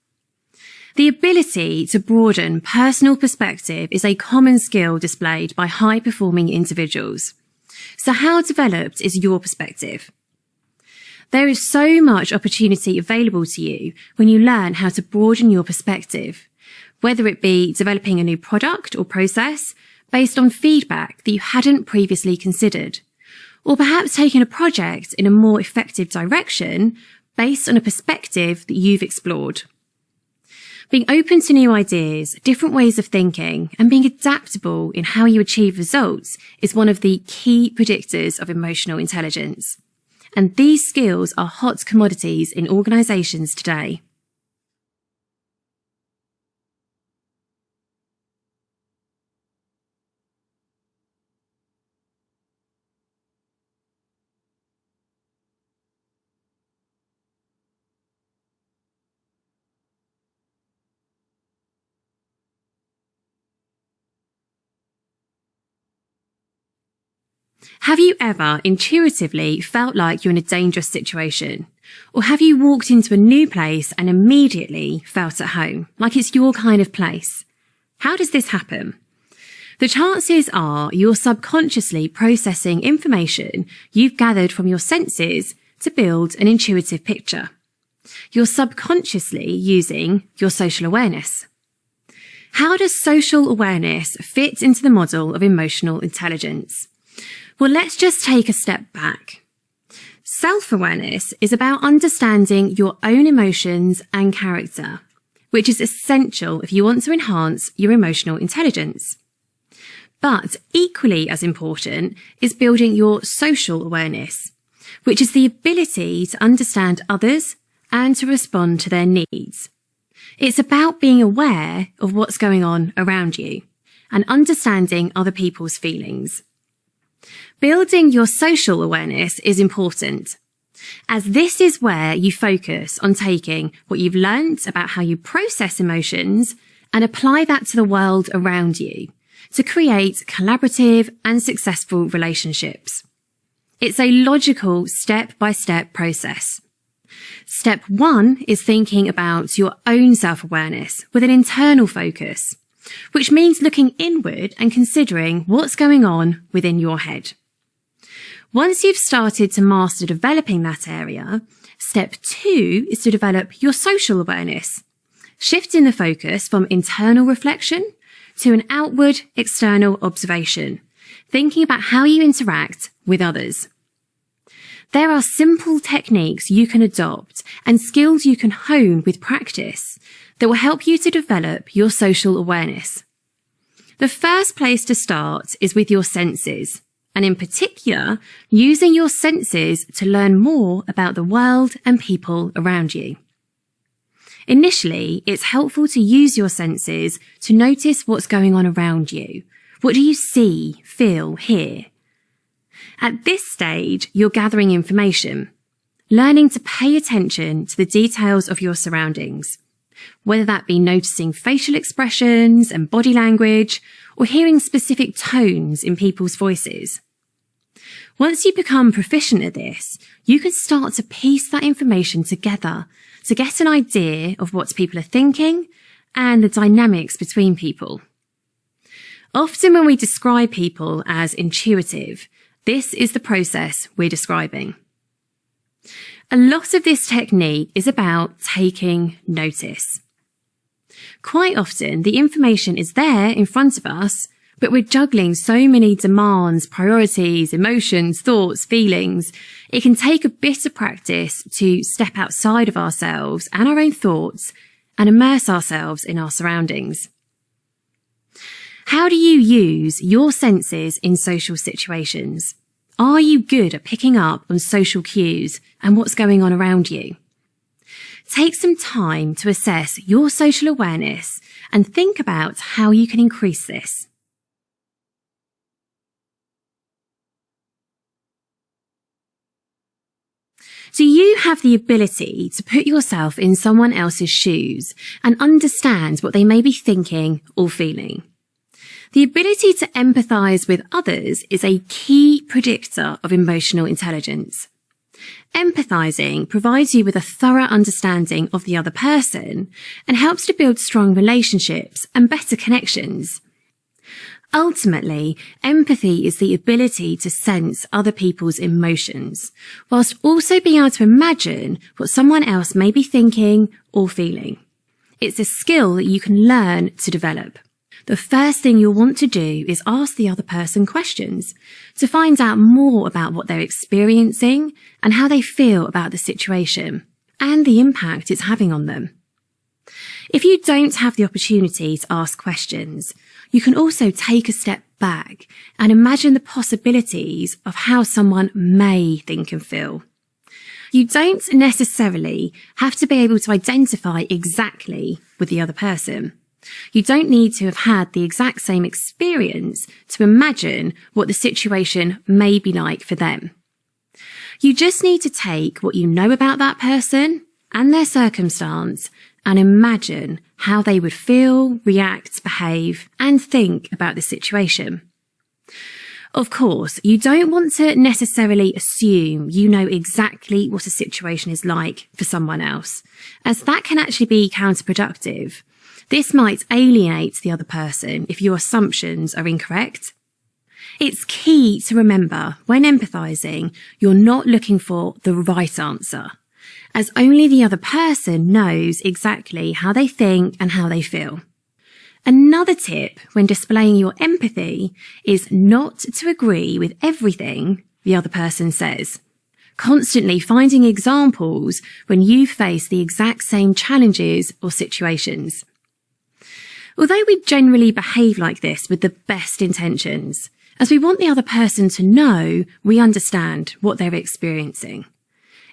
The ability to broaden personal perspective is a common skill displayed by high-performing individuals. So how developed is your perspective? There is so much opportunity available to you when you learn how to broaden your perspective, whether it be developing a new product or process based on feedback that you hadn't previously considered, or perhaps taking a project in a more effective direction based on a perspective that you've explored. Being open to new ideas, different ways of thinking, and being adaptable in how you achieve results is one of the key predictors of emotional intelligence. And these skills are hot commodities in organizations today. Have you ever intuitively felt like you're in a dangerous situation? Or have you walked into a new place and immediately felt at home, like it's your kind of place? How does this happen? The chances are you're subconsciously processing information you've gathered from your senses to build an intuitive picture. You're subconsciously using your social awareness. How does social awareness fit into the model of emotional intelligence? Well, let's just take a step back. Self-awareness is about understanding your own emotions and character, which is essential if you want to enhance your emotional intelligence. But equally as important is building your social awareness, which is the ability to understand others and to respond to their needs. It's about being aware of what's going on around you and understanding other people's feelings. Building your social awareness is important, as this is where you focus on taking what you've learnt about how you process emotions and apply that to the world around you, to create collaborative and successful relationships. It's a logical step-by-step process. Step 1 is thinking about your own self-awareness with an internal focus, which means looking inward and considering what's going on within your head. Once you've started to master developing that area, step 2 is to develop your social awareness, shifting the focus from internal reflection to an outward external observation, thinking about how you interact with others. There are simple techniques you can adopt and skills you can hone with practice that will help you to develop your social awareness. The first place to start is with your senses, and in particular, using your senses to learn more about the world and people around you. Initially, it's helpful to use your senses to notice what's going on around you. What do you see, feel, hear? At this stage, you're gathering information, learning to pay attention to the details of your surroundings, whether that be noticing facial expressions and body language or hearing specific tones in people's voices. Once you become proficient at this, you can start to piece that information together to get an idea of what people are thinking and the dynamics between people. Often when we describe people as intuitive, this is the process we're describing. A lot of this technique is about taking notice. Quite often, the information is there in front of us, but we're juggling so many demands, priorities, emotions, thoughts, feelings. It can take a bit of practice to step outside of ourselves and our own thoughts and immerse ourselves in our surroundings. How do you use your senses in social situations? Are you good at picking up on social cues and what's going on around you? Take some time to assess your social awareness and think about how you can increase this. Do you have the ability to put yourself in someone else's shoes and understand what they may be thinking or feeling? The ability to empathise with others is a key predictor of emotional intelligence. Empathising provides you with a thorough understanding of the other person and helps to build strong relationships and better connections. Ultimately, empathy is the ability to sense other people's emotions, whilst also being able to imagine what someone else may be thinking or feeling. It's a skill that you can learn to develop. The first thing you'll want to do is ask the other person questions to find out more about what they're experiencing and how they feel about the situation and the impact it's having on them. If you don't have the opportunity to ask questions, you can also take a step back and imagine the possibilities of how someone may think and feel. You don't necessarily have to be able to identify exactly with the other person. You don't need to have had the exact same experience to imagine what the situation may be like for them. You just need to take what you know about that person and their circumstance and imagine how they would feel, react, behave, and think about the situation. Of course, you don't want to necessarily assume you know exactly what a situation is like for someone else, as that can actually be counterproductive. This might alienate the other person if your assumptions are incorrect. It's key to remember when empathising, you're not looking for the right answer, as only the other person knows exactly how they think and how they feel. Another tip when displaying your empathy is not to agree with everything the other person says. Constantly finding examples when you face the exact same challenges or situations. Although we generally behave like this with the best intentions, as we want the other person to know we understand what they're experiencing,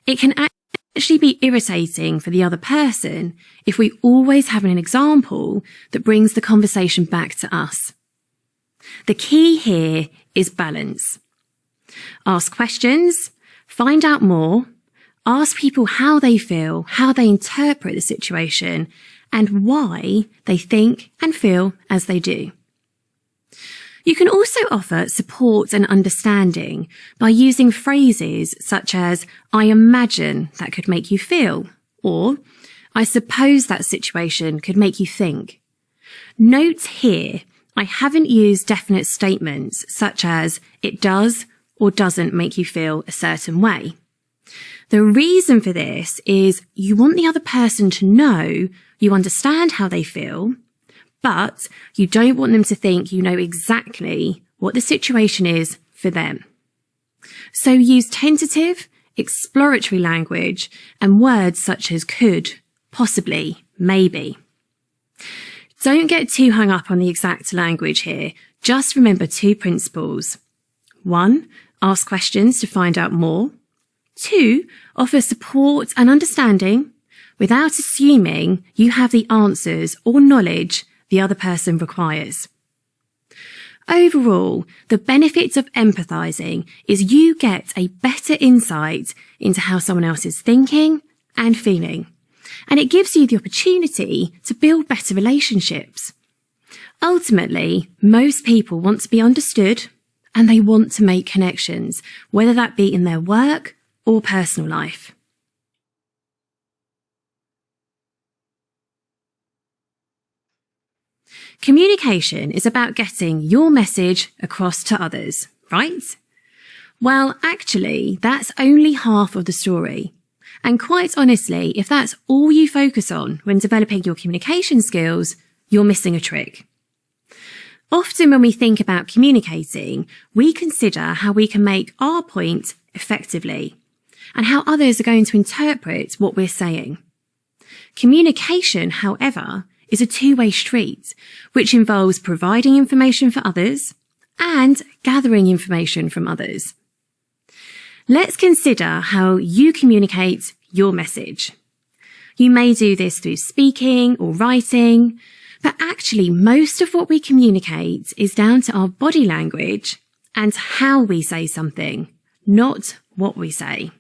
it can actually be irritating for the other person if we always have an example that brings the conversation back to us. The key here is balance. Ask questions, find out more, ask people how they feel, how they interpret the situation, and why they think and feel as they do. You can also offer support and understanding by using phrases such as, I imagine that could make you feel, or I suppose that situation could make you think. Note here, I haven't used definite statements such as, it does or doesn't make you feel a certain way. The reason for this is you want the other person to know you understand how they feel, but you don't want them to think you know exactly what the situation is for them. So use tentative, exploratory language and words such as could, possibly, maybe. Don't get too hung up on the exact language here. Just remember 2 principles. 1, ask questions to find out more. 2, offer support and understanding without assuming you have the answers or knowledge the other person requires. Overall, the benefits of empathizing is you get a better insight into how someone else is thinking and feeling, and it gives you the opportunity to build better relationships. Ultimately, most people want to be understood and they want to make connections, whether that be in their work or personal life. Communication is about getting your message across to others, right? Well, actually, that's only half of the story. And quite honestly, if that's all you focus on when developing your communication skills, you're missing a trick. Often when we think about communicating, we consider how we can make our point effectively and how others are going to interpret what we're saying. Communication, however, is a two-way street, which involves providing information for others and gathering information from others. Let's consider how you communicate your message. You may do this through speaking or writing, but actually most of what we communicate is down to our body language and how we say something, not what we say.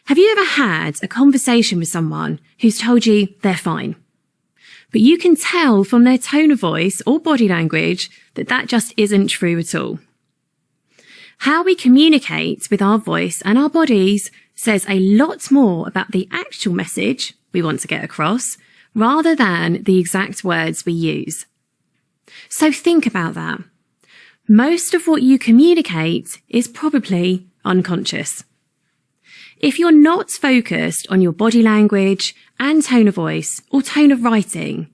Have you ever had a conversation with someone who's told you they're fine, but you can tell from their tone of voice or body language that that just isn't true at all? How we communicate with our voice and our bodies says a lot more about the actual message we want to get across rather than the exact words we use. So think about that. Most of what you communicate is probably unconscious. If you're not focused on your body language and tone of voice or tone of writing,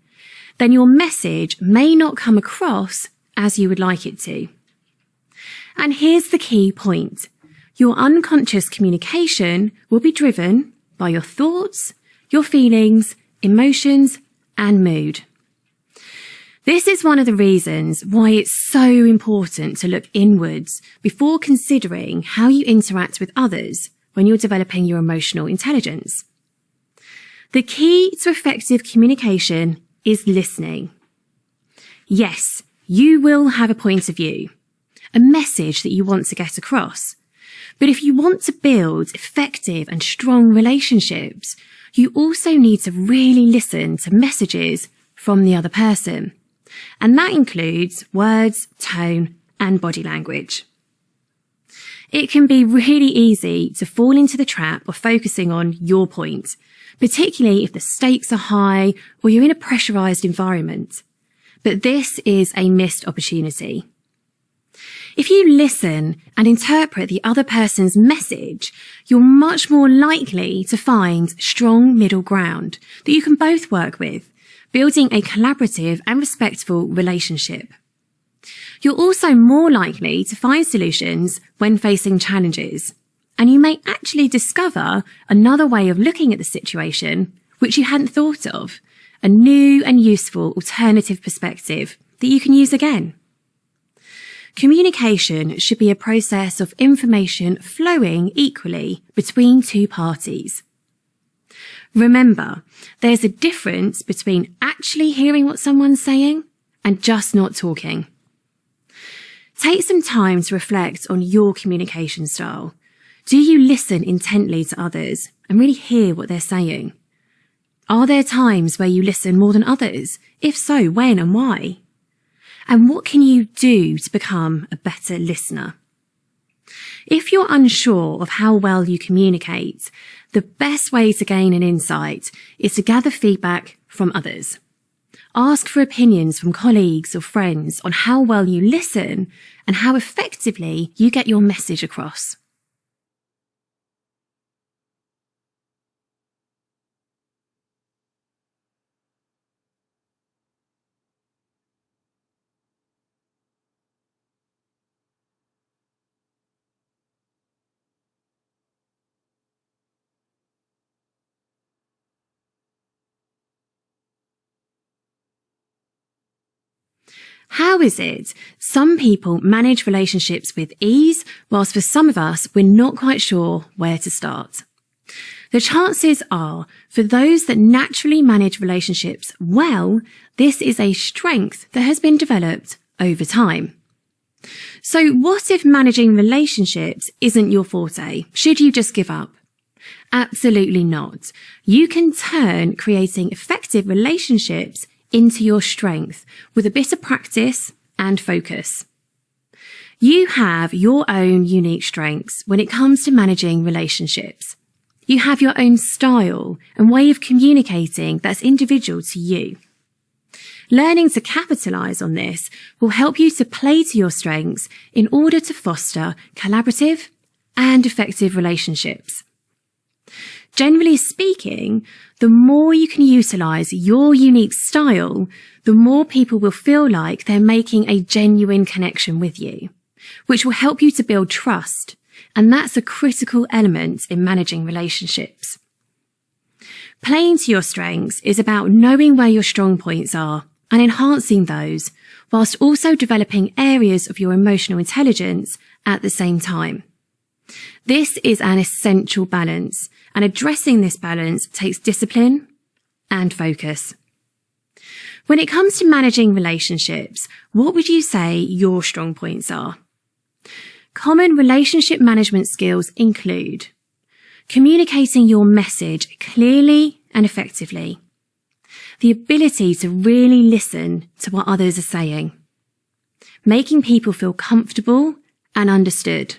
then your message may not come across as you would like it to. And here's the key point. Your unconscious communication will be driven by your thoughts, your feelings, emotions, and mood. This is one of the reasons why it's so important to look inwards before considering how you interact with others when you're developing your emotional intelligence. The key to effective communication is listening. Yes, you will have a point of view, a message that you want to get across. But if you want to build effective and strong relationships, you also need to really listen to messages from the other person. And that includes words, tone, and body language. It can be really easy to fall into the trap of focusing on your point, particularly if the stakes are high or you're in a pressurized environment. But this is a missed opportunity. If you listen and interpret the other person's message, you're much more likely to find strong middle ground that you can both work with, building a collaborative and respectful relationship. You're also more likely to find solutions when facing challenges, and you may actually discover another way of looking at the situation which you hadn't thought of, a new and useful alternative perspective that you can use again. Communication should be a process of information flowing equally between two parties. Remember, there's a difference between actually hearing what someone's saying and just not talking. Take some time to reflect on your communication style. Do you listen intently to others and really hear what they're saying? Are there times where you listen more than others? If so, when and why? And what can you do to become a better listener? If you're unsure of how well you communicate, the best way to gain an insight is to gather feedback from others. Ask for opinions from colleagues or friends on how well you listen and how effectively you get your message across. How is it some people manage relationships with ease, whilst for some of us, we're not quite sure where to start? The chances are, for those that naturally manage relationships well, this is a strength that has been developed over time. So what if managing relationships isn't your forte? Should you just give up? Absolutely not. You can turn creating effective relationships into your strength with a bit of practice and focus. You have your own unique strengths when it comes to managing relationships. You have your own style and way of communicating that's individual to you. Learning to capitalize on this will help you to play to your strengths in order to foster collaborative and effective relationships. Generally speaking, the more you can utilize your unique style, the more people will feel like they're making a genuine connection with you, which will help you to build trust. And that's a critical element in managing relationships. Playing to your strengths is about knowing where your strong points are and enhancing those, whilst also developing areas of your emotional intelligence at the same time. This is an essential balance, and addressing this balance takes discipline and focus. When it comes to managing relationships, what would you say your strong points are? Common relationship management skills include communicating your message clearly and effectively, the ability to really listen to what others are saying, making people feel comfortable and understood,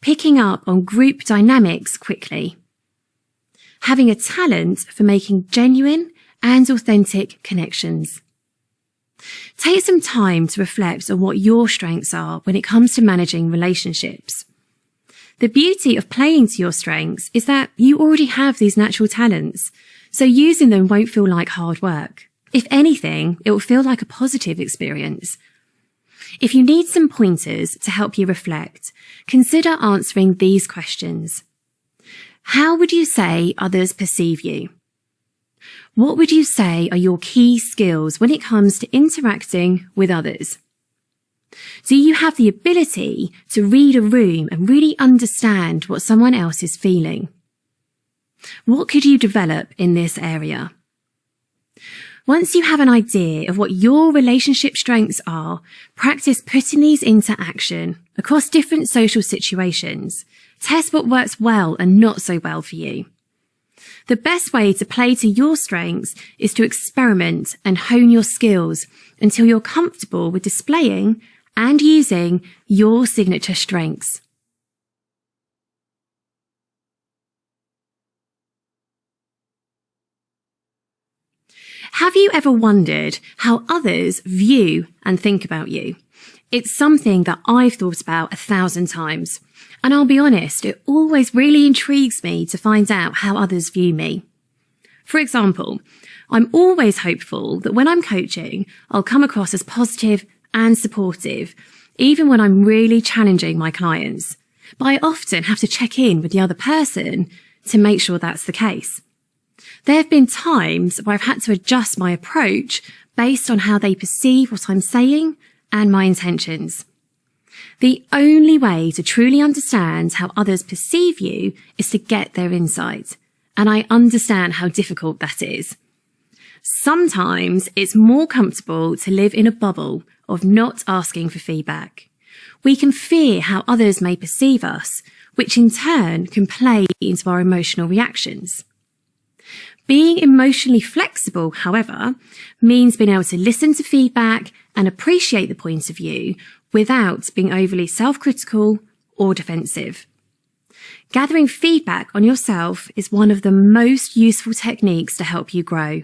picking up on group dynamics quickly, having a talent for making genuine and authentic connections. Take some time to reflect on what your strengths are when it comes to managing relationships. The beauty of playing to your strengths is that you already have these natural talents, so using them won't feel like hard work. If anything, it will feel like a positive experience. If you need some pointers to help you reflect, consider answering these questions. How would you say others perceive you? What would you say are your key skills when it comes to interacting with others? Do you have the ability to read a room and really understand what someone else is feeling? What could you develop in this area? Once you have an idea of what your relationship strengths are, practice putting these into action across different social situations. Test what works well and not so well for you. The best way to play to your strengths is to experiment and hone your skills until you're comfortable with displaying and using your signature strengths. Have you ever wondered how others view and think about you? It's something that I've thought about 1,000 times. And I'll be honest, it always really intrigues me to find out how others view me. For example, I'm always hopeful that when I'm coaching, I'll come across as positive and supportive, even when I'm really challenging my clients. But I often have to check in with the other person to make sure that's the case. There have been times where I've had to adjust my approach based on how they perceive what I'm saying and my intentions. The only way to truly understand how others perceive you is to get their insight, and I understand how difficult that is. Sometimes it's more comfortable to live in a bubble of not asking for feedback. We can fear how others may perceive us, which in turn can play into our emotional reactions. Being emotionally flexible, however, means being able to listen to feedback and appreciate the point of view without being overly self-critical or defensive. Gathering feedback on yourself is one of the most useful techniques to help you grow.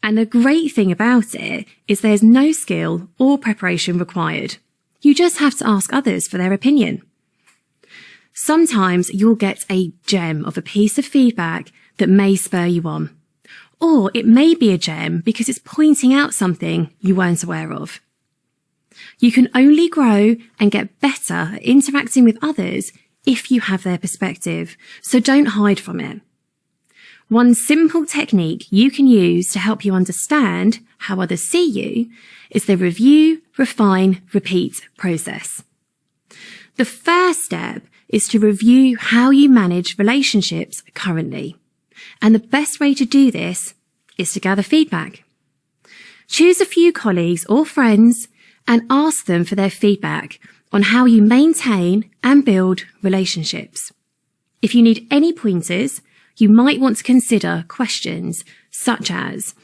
And the great thing about it is there's no skill or preparation required. You just have to ask others for their opinion. Sometimes you'll get a gem of a piece of feedback that may spur you on. Or it may be a gem because it's pointing out something you weren't aware of. You can only grow and get better at interacting with others if you have their perspective, so don't hide from it. One simple technique you can use to help you understand how others see you is the review, refine, repeat process. The first step is to review how you manage relationships currently. And the best way to do this is to gather feedback. Choose a few colleagues or friends and ask them for their feedback on how you maintain and build relationships. If you need any pointers, you might want to consider questions such as,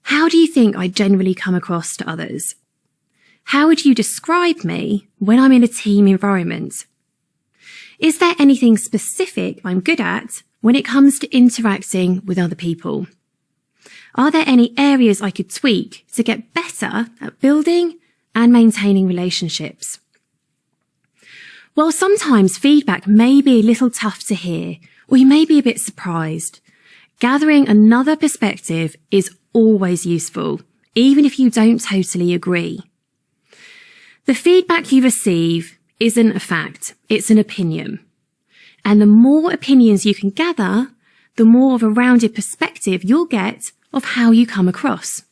how do you think I generally come across to others? How would you describe me when I'm in a team environment? Is there anything specific I'm good at when it comes to interacting with other people? Are there any areas I could tweak to get better at building and maintaining relationships? While sometimes feedback may be a little tough to hear, or you may be a bit surprised, gathering another perspective is always useful, even if you don't totally agree. The feedback you receive isn't a fact, it's an opinion. And the more opinions you can gather, the more of a rounded perspective you'll get of how you come across.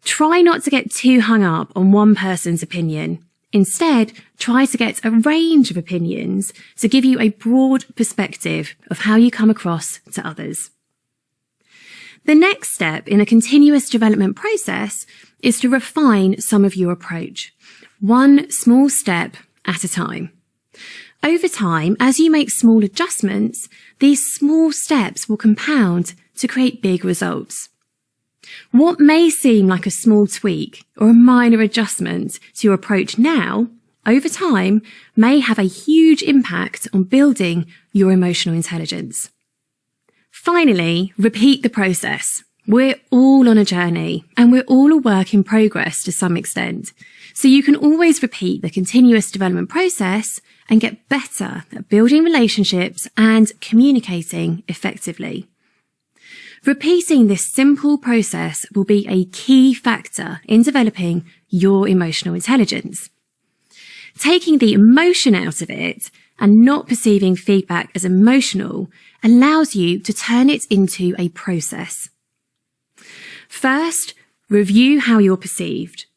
Try not to get too hung up on one person's opinion. Instead, try to get a range of opinions to give you a broad perspective of how you come across to others. The next step in a continuous development process is to refine some of your approach, one small step at a time. Over time, as you make small adjustments, these small steps will compound to create big results. What may seem like a small tweak or a minor adjustment to your approach now, over time, may have a huge impact on building your emotional intelligence. Finally, repeat the process. We're all on a journey and we're all a work in progress to some extent. So you can always repeat the continuous development process and get better at building relationships and communicating effectively. Repeating this simple process will be a key factor in developing your emotional intelligence. Taking the emotion out of it and not perceiving feedback as emotional allows you to turn it into a process. First, review how you're perceived.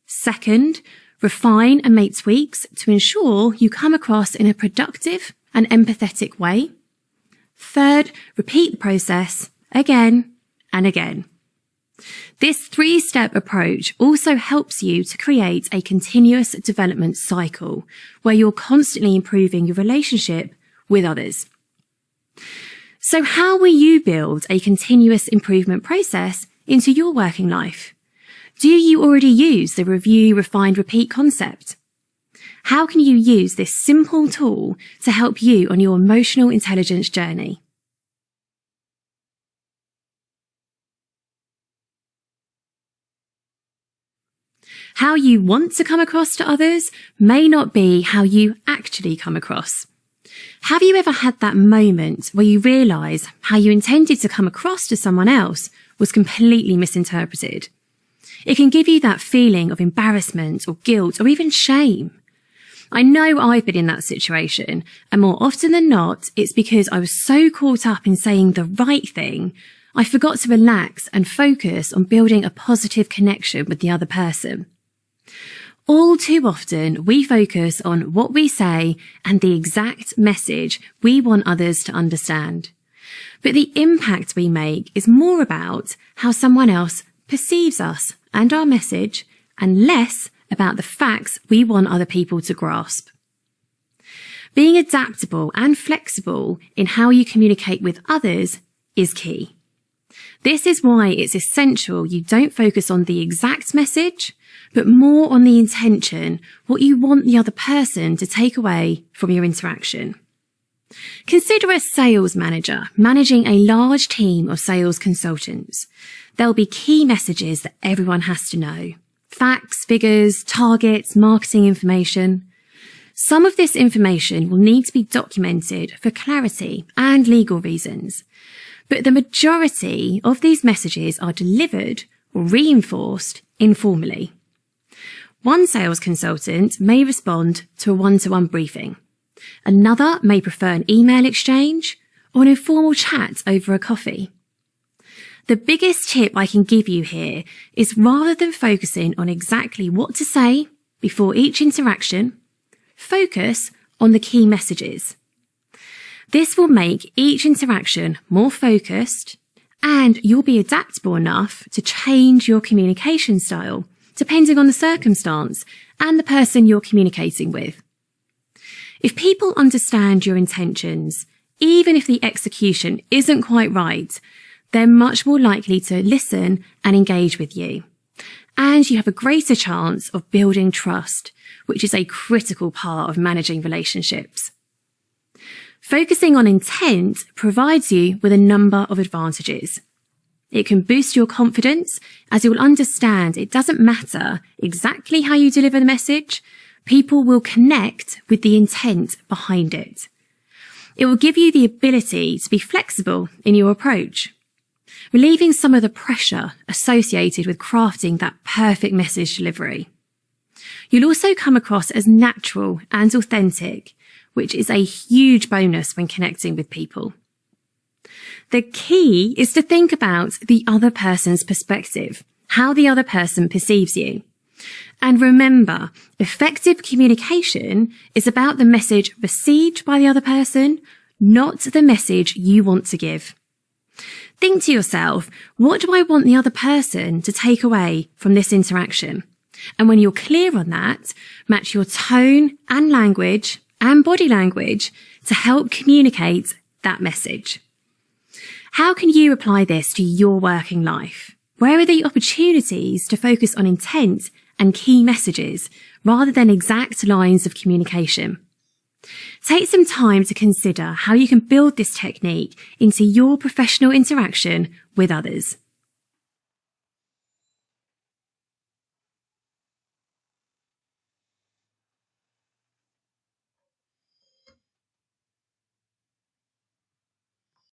Second, refine and make tweaks to ensure you come across in a productive and empathetic way. Third, repeat the process again and again. This three-step approach also helps you to create a continuous development cycle where you're constantly improving your relationship with others. So how will you build a continuous improvement process into your working life? Do you already use the review, refine, repeat concept? How can you use this simple tool to help you on your emotional intelligence journey? How you want to come across to others may not be how you actually come across. Have you ever had that moment where you realise how you intended to come across to someone else was completely misinterpreted? It can give you that feeling of embarrassment or guilt or even shame. I know I've been in that situation, and more often than not, it's because I was so caught up in saying the right thing, I forgot to relax and focus on building a positive connection with the other person. All too often, we focus on what we say and the exact message we want others to understand. But the impact we make is more about how someone else perceives us and our message, and less about the facts we want other people to grasp. Being adaptable and flexible in how you communicate with others is key. This is why it's essential you don't focus on the exact message, but more on the intention, what you want the other person to take away from your interaction. Consider a sales manager managing a large team of sales consultants. There'll be key messages that everyone has to know. Facts, figures, targets, marketing information. Some of this information will need to be documented for clarity and legal reasons, but the majority of these messages are delivered or reinforced informally. One sales consultant may respond to a one-to-one briefing. Another may prefer an email exchange or an informal chat over a coffee. The biggest tip I can give you here is, rather than focusing on exactly what to say before each interaction, focus on the key messages. This will make each interaction more focused, and you'll be adaptable enough to change your communication style depending on the circumstance and the person you're communicating with. If people understand your intentions, even if the execution isn't quite right, they're much more likely to listen and engage with you. And you have a greater chance of building trust, which is a critical part of managing relationships. Focusing on intent provides you with a number of advantages. It can boost your confidence, as you will understand it doesn't matter exactly how you deliver the message, people will connect with the intent behind it. It will give you the ability to be flexible in your approach, relieving some of the pressure associated with crafting that perfect message delivery. You'll also come across as natural and authentic, which is a huge bonus when connecting with people. The key is to think about the other person's perspective, how the other person perceives you. And remember, effective communication is about the message received by the other person, not the message you want to give. Think to yourself, what do I want the other person to take away from this interaction? And when you're clear on that, match your tone and language and body language to help communicate that message. How can you apply this to your working life? Where are the opportunities to focus on intent and key messages rather than exact lines of communication? Take some time to consider how you can build this technique into your professional interaction with others.